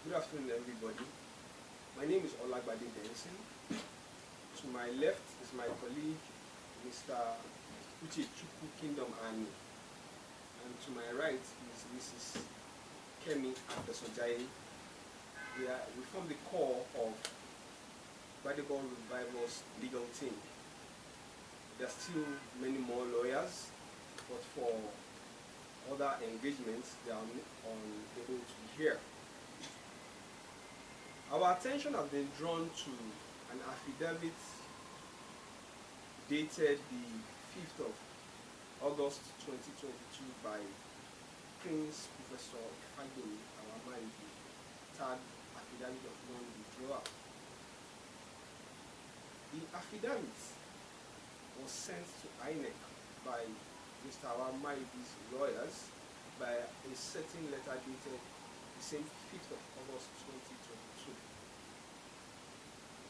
Good afternoon, everybody. My name is Gbadebo Rhodes. To my left is my colleague, Mr. Uche Chukwu Kingdom Ani. And to my right is Mrs. Kemi Adesojaye. We form the core of Gbadebo Rhodes Vivour'S legal team. There are still many more lawyers, but for other engagements, they are unable to be here. Our attention has been drawn to an affidavit dated the 5th of August 2022 by Prince Professor Gbadebo Rhodes, third affidavit of non-withdrawal. The affidavit was sent to INEC by Mr. Awamaidi's lawyers by a certain letter dated the same 5th of August 2022,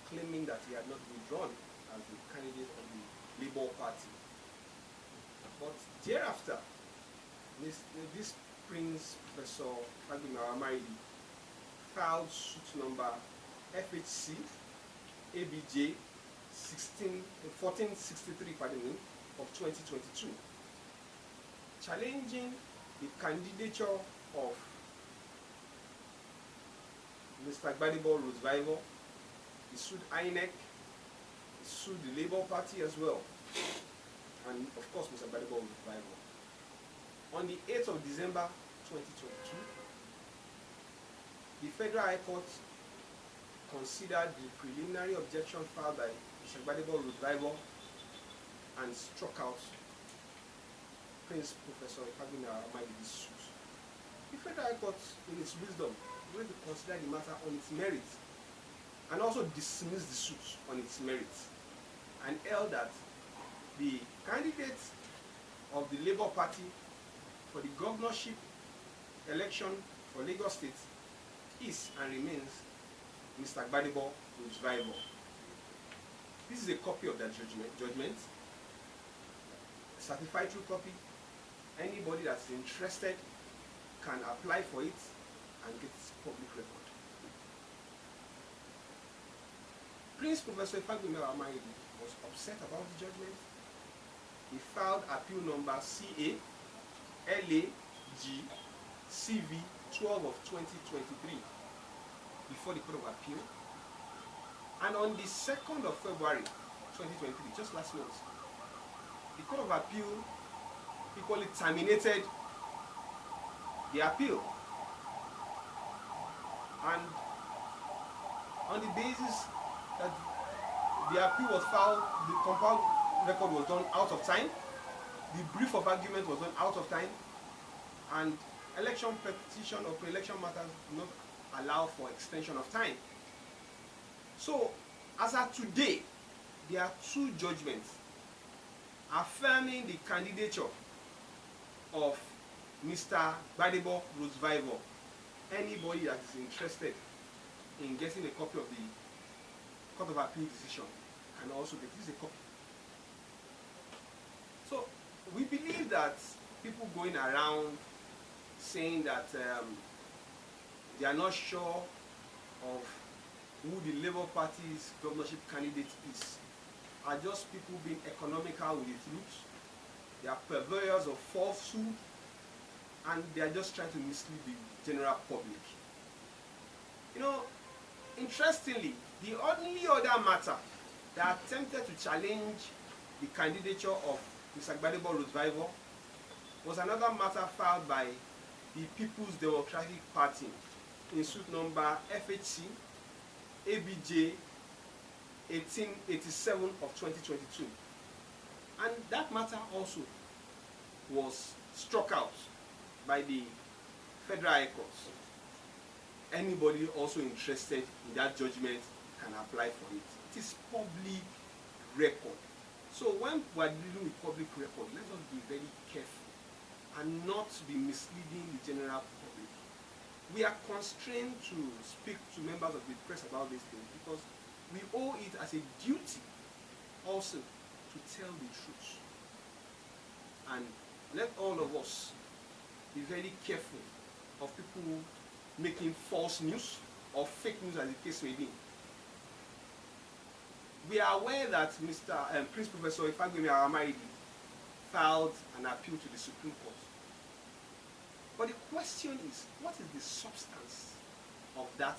claiming that he had not withdrawn as the candidate of the Labour Party. But thereafter, this Prince Professor Gbadebo filed suit number FHC ABJ 1463 of 2022, challenging the candidature of Mr. Gbadebo Rhodes Vivour'S. He sued INEC, he sued the Labour Party as well, and of course Mr. Gbadebo Rhodes Vivour. On the 8th of December 2022, the Federal High Court considered the preliminary objection filed by Mr. Gbadebo Rhodes Vivour and struck out Prince Professor Gbadebo Rhodes' suit. The Federal High Court, in its wisdom, going to consider the matter on its merits and also dismiss the suit on its merits, and held that the candidate of the Labour Party for the governorship election for Lagos State is and remains Mr. Gbadebo Rhodes Vivour. This is a copy of that judgment, a certified true copy. Anybody that's interested can apply for it and get its public record. Prince Professor Gbadebo Rhodes was upset about the judgment. He filed appeal number CA LAG CV 12 of 2023 before the Court of Appeal. And on the 2nd of February 2023, just last month, the Court of Appeal equally terminated the appeal. And on the basis that the appeal was filed, the compound record was done out of time, the brief of argument was done out of time, and election petition or pre-election matters do not allow for extension of time. So, as of today, there are two judgments affirming the candidature of Mr. Gbadebo Rhodes Vivour. Anybody that is interested in getting a copy of the Court of Appeal decision can also get this a copy. So we believe that people going around saying that they are not sure of who the Labour Party's governorship candidate is are just people being economical with the truth. They are purveyors of falsehood, and they are just trying to mislead the general public. You know, interestingly, the only other matter that attempted to challenge the candidature of Mr. Gbadebo Rhodes Vivour was another matter filed by the People's Democratic Party in suit number FHC ABJ 1887 of 2022. And that matter also was struck out by the Federal High Court. Anybody also interested in that judgment can apply for it. It is public record. So when we are dealing with public record, let us be very careful and not be misleading the general public. We are constrained to speak to members of the press about these things because we owe it as a duty also to tell the truth. And let all of us be very careful of people making false news, or fake news as the case may be. We are aware that Prince Professor Ifegbemi Aramaridi filed an appeal to the Supreme Court. But the question is, what is the substance of that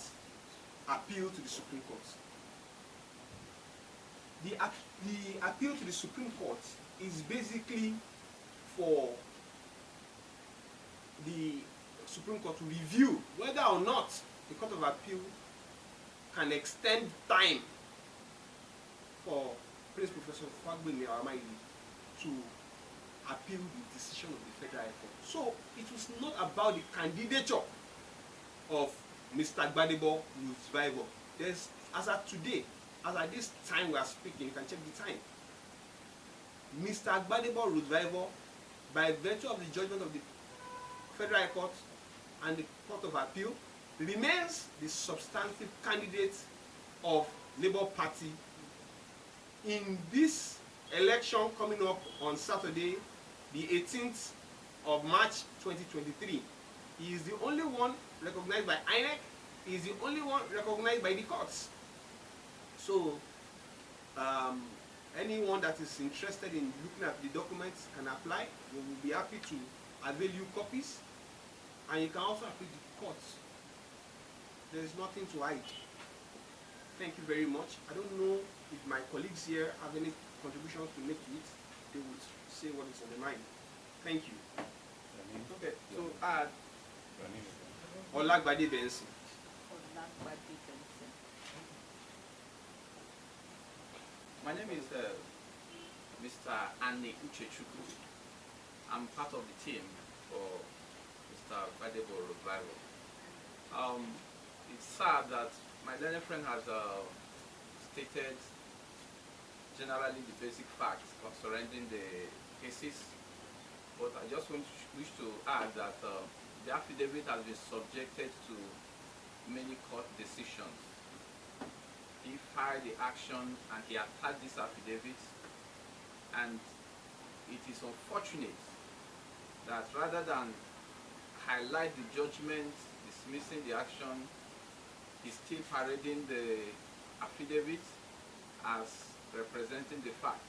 appeal to the Supreme Court? The appeal to the Supreme Court is basically for the Supreme Court to review whether or not the Court of Appeal can extend time for Prince Professor Ifegbemi Aramaridi to appeal the decision of the Federal High Court. So it was not about the candidature of Mr. Gbadebo Rhodes Vivour'S. As at today, as at this time we are speaking, you can check the time. Mr. Gbadebo Rhodes Vivour'S, by virtue of the judgment of the Federal High Court and the Court of Appeal, remains the substantive candidate of Labour Party in this election coming up on Saturday, the 18th of March 2023. He is the only one recognized by INEC. He is the only one recognized by the courts. So anyone that is interested in looking at the documents can apply. We will be happy to avail you copies, and you can also appeal to the courts. There is nothing to hide. Thank you very much. I don't know if my colleagues here have any contributions to make to it. They would say what is on their mind. Thank you. Okay, so Gbadebo Rhodes. My name is Mr. Anne Uchechukwu. I'm part of the team for Mr. Gbadebo Rhodes Vivour'S. It's sad that my learned friend has stated generally the basic facts surrounding the cases, but I just wish to add that the affidavit has been subjected to many court decisions. He filed the action and he attached this affidavit, and it is unfortunate that rather than highlight the judgment dismissing the action, he's still parading the affidavit as representing the fact.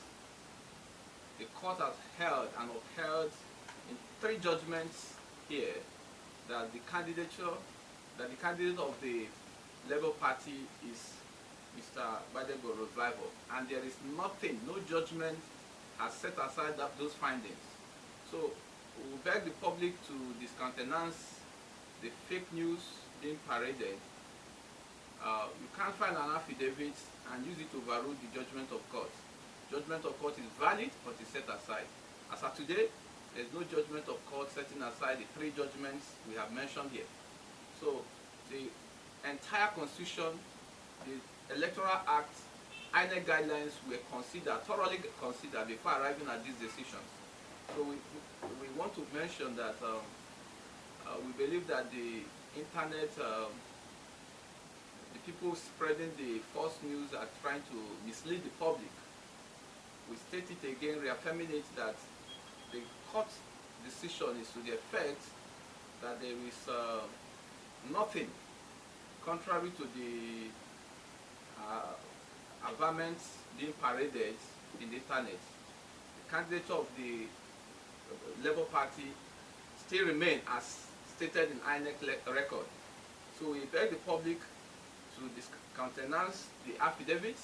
The court has held and upheld in 3 judgments here that the candidate of the Labour Party is Mr. Gbadebo Rhodes Vivour'S, and there is nothing, no judgment has set aside those findings. So we beg the public to discountenance the fake news being paraded. You can't file an affidavit and use it to overrule the judgment of court. Judgment of court is valid, but is set aside. As of today, there is no judgment of court setting aside the 3 judgments we have mentioned here. So the entire constitution, the Electoral Act, INEC guidelines were thoroughly considered before arriving at these decisions. So we want to mention that we believe that the internet, the people spreading the false news are trying to mislead the public. We state it again, reaffirming it, that the court decision is to the effect that there is nothing contrary to the averments being paraded in the internet. The candidate of the Labour Party still remain as stated in INEC record. So we beg the public to discountenance the affidavit.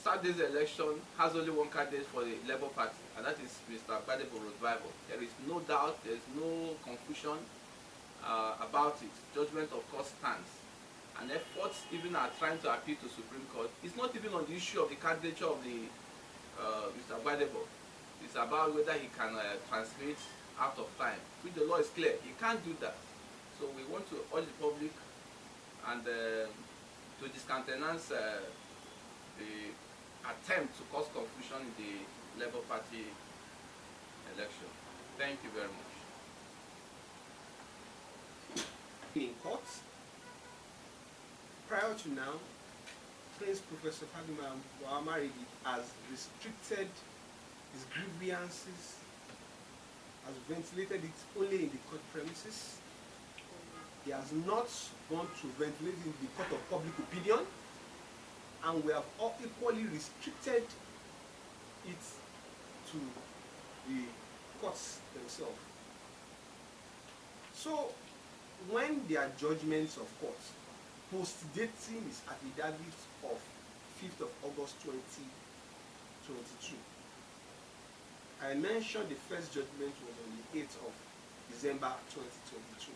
Saturday's election has only one candidate for the Labour Party, and that is Mr. Gbadebo Rhodes Vivour'S. There is no doubt, there is no confusion about it. Judgment of course stands. And efforts even are trying to appeal to Supreme Court. It's not even on the issue of the candidature of the Mr. Gbadebo. It's about whether he can transmit out of time, which the law is clear. He can't do that. So we want to urge the public and to discountenance the attempt to cause confusion in the Labour Party election. Thank you very much. In court, prior to now, Prince Professor Ifegbemi Aramaridi has restricted his grievances, has ventilated it only in the court premises. He has not gone to ventilate in the court of public opinion, and we have all equally restricted it to the courts themselves. So, when there are judgments of courts, post-dating is affidavit of 5th of August 2022. I mentioned the first judgment was on the 8th of December 2022.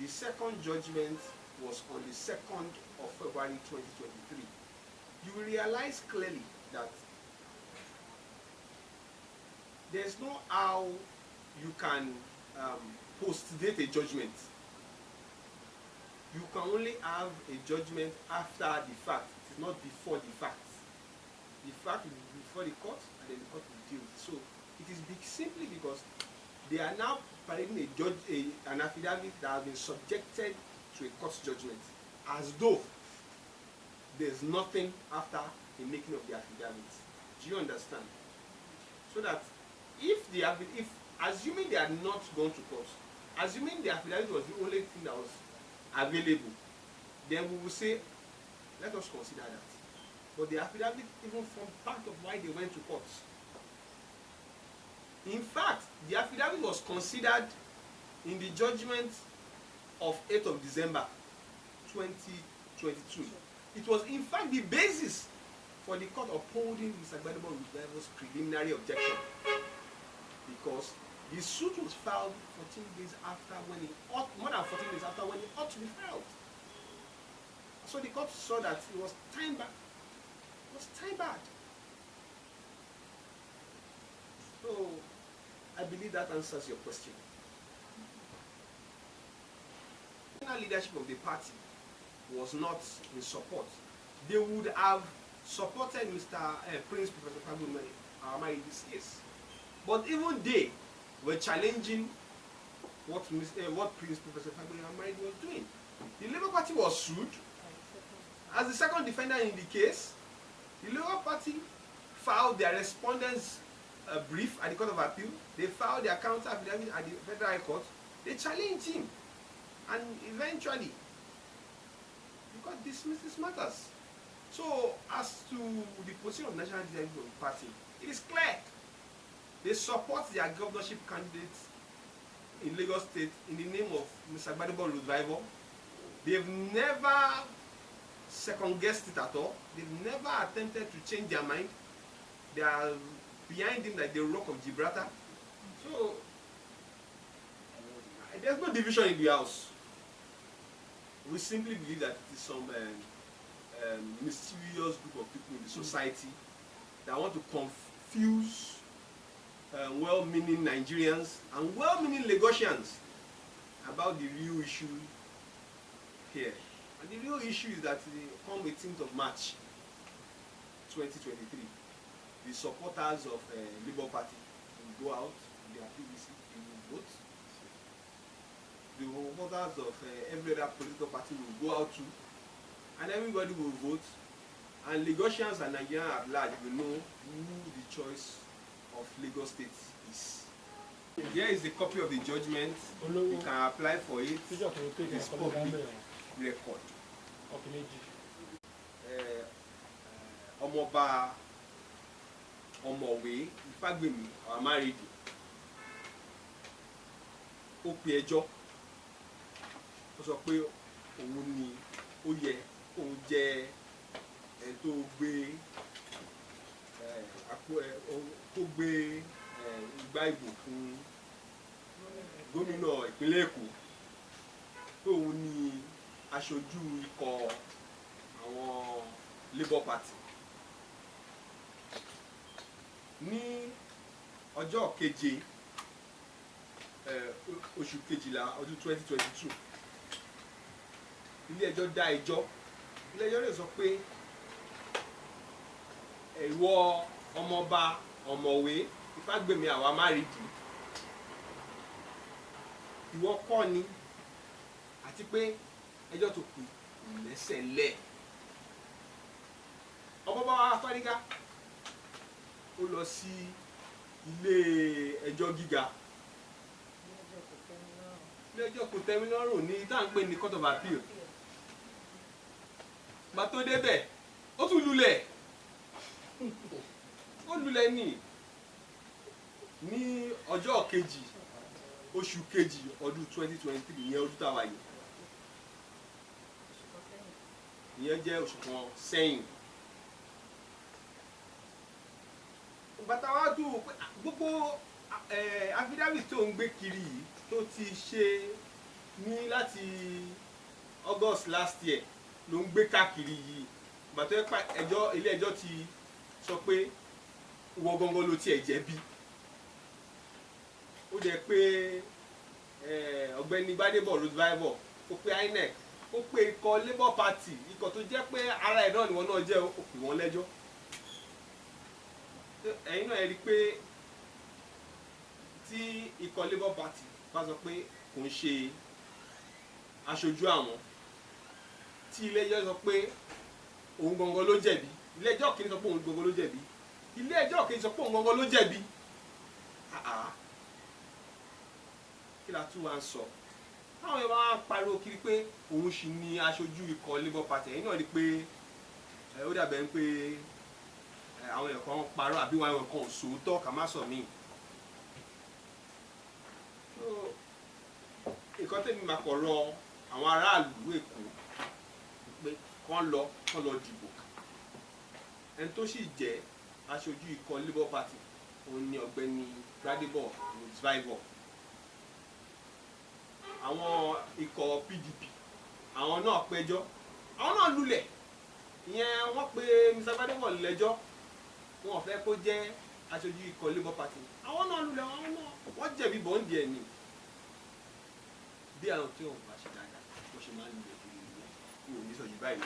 The second judgment was on the 2nd of February 2023. You will realize clearly that there's no how you can post-date a judgment. You can only have a judgment after the fact. It is not before the fact. The fact will be before the court, and then the court will deal with it. So it is simply because they are now parading an affidavit that has been subjected to a court judgment, as though there's nothing after the making of the affidavit. Do you understand? So that if assuming they had not gone to court, assuming the affidavit was the only thing that was available, then we will say, let us consider that. But the affidavit even formed part of why they went to court. In fact, the affidavit was considered in the judgment of 8th of December 2022. It was in fact the basis for the court upholding Mr. Gbadebo Rhodes Vivour'S preliminary objection, because the suit was filed 14 days after when it ought, more than 14 days after when it ought to be filed. So the court saw that it was time back. It was time bad. So I believe that answers your question. The national leadership of the party was not in support. They would have supported Mr. Prince Professor Fagbemi in this case. But even they were challenging what Prince Professor Fagbemi was doing. The Labour Party was sued as the second defendant in the case. The Labour Party filed their respondents' brief at the Court of Appeal. They filed their counter affidavit at the Federal High Court. They challenged him, and eventually you got dismissed these matters. So, as to the position of National Leadership of the party, it is clear. They support their governorship candidates in Lagos State in the name of Mr. Gbadebo Rhodes Vivour'S. They've never second-guessed it at all. They've never attempted to change their mind. They are behind him like the Rock of Gibraltar. So, there's no division in the house. We simply believe that it is some mysterious group of people in the society that want to confuse well-meaning Nigerians and well-meaning Lagosians about the real issue here. And the real issue is that come 18th of March 2023, the supporters of Labour Party will go out in their PDC, they will vote. The supporters of every other political party will go out too, and everybody will vote, and Lagosians and Nigerians at large will know who the choice of Lagos State is. Here is the copy of the judgment. You can apply for it. It is public record. Ọmọọba Ọ̀mọ̀wé Ifágbèmí Àwámáridì ó pe ẹjọ́, ó sọ pé òun ni ó yẹ òun jẹ́ ẹni tó gbé igbá ìbò fún gómìnà ìpínlẹ̀ Èkó, pé òun ni aṣojú ikọ̀ àwọn Labour Party. Ní ọjọ́ keje oṣù kejìlá ọdún 2022, ilé ẹjọ́ dá ẹjọ́. Ilé ẹjọ́ rẹ̀ sọ pé ìwọ ọmọọba Ọ̀mọ̀wé Ifágbèmí Àwámáridì, ìwọ kọ́ ni, àti pé ẹjọ́ tó kù lẹ́sẹ̀ lẹ̀. Ọmọọba Afárígá ó lọ sí ilé ẹjọ́ gíga ilé ẹjọ́ kò tẹ́mi lọ́rùn ní tá à ń pè ní court of appeal. Gbà tó débẹ̀ ó tún lulẹ̀ ní ọjọ́ kejì oṣù kejì ọdún 2023 ìyẹn ọdún táwa yìí, ìyẹn jẹ́ oṣù kan sẹ́yìn. Bàtà wa dùn gbogbo affidavit tó ń gbé kiri yìí tó ti ṣe ní láti August last year ló ń gbé káàkiri yìí. Bàtà ilé ẹjọ́ ti sọ pé ìwọ gangan ló tiẹ̀ jẹ̀bi. Ó jẹ́ pé ọ̀gbẹ́ni Gbadebo Rhodes Vivour'S ó pé INEC ó pé ikọ̀ Labour Party, ikọ̀ tó jẹ́ pé ara ẹ̀ náà ni wọ́n náà jẹ́, ó pè wọ́n lẹ́jọ́. Ẹ̀yin náà ẹ rí i pé tí ikọ̀ Labour Party bá sọ pé kò ń ṣe aṣojú àwọn, tí ilé ẹjọ́ sọ pé òun gangan ló jẹ̀bi, ilé ẹjọ́ kìíní sọ pé òun gangan ló jẹ̀bi, ilé ẹjọ́ kìíní sọ pé òun gangan ló jẹ̀bi, kí la tún wá ń sọ? Táwọn èèyàn máa ń pariwo kiri pé òun sì ni aṣojú ikọ̀ Labour Party, ẹ̀yin náà rí i pé ó dàbẹ̀ ń pé àwọn èèyàn kan parọ́ àbí àwọn èèyàn kan ò sòótọ́ ká má sọ míì. Nǹkan tẹ́mi máa kọ̀ rọ àwọn aráàlú Èkó pé kán lọ dìbò. Ẹni tó sì jẹ́ aṣojú ikọ̀ Labour Party òun ni ọ̀gbẹ́ni Gbadebo Rhodes Vivour'S. Àwọn ikọ̀ PDP àwọn náà péjọ́, àwọn náà lulẹ̀, ìyẹn wọ́n pe Mr. Gbadebo lẹ́jọ́, wọn ò fẹ́ kó jẹ́ aṣojú ikọ̀ Labour Party, àwọn náà lulẹ̀, àwọn náà wọ́n jẹ̀bi bọ́ǹdì ẹ̀ ni. Bí àwọn tí wọn bá ṣe dáadáa wọ́n ṣe máa ń lulẹ̀ kiri ìlú, mi ò ní sọ jù báyìí.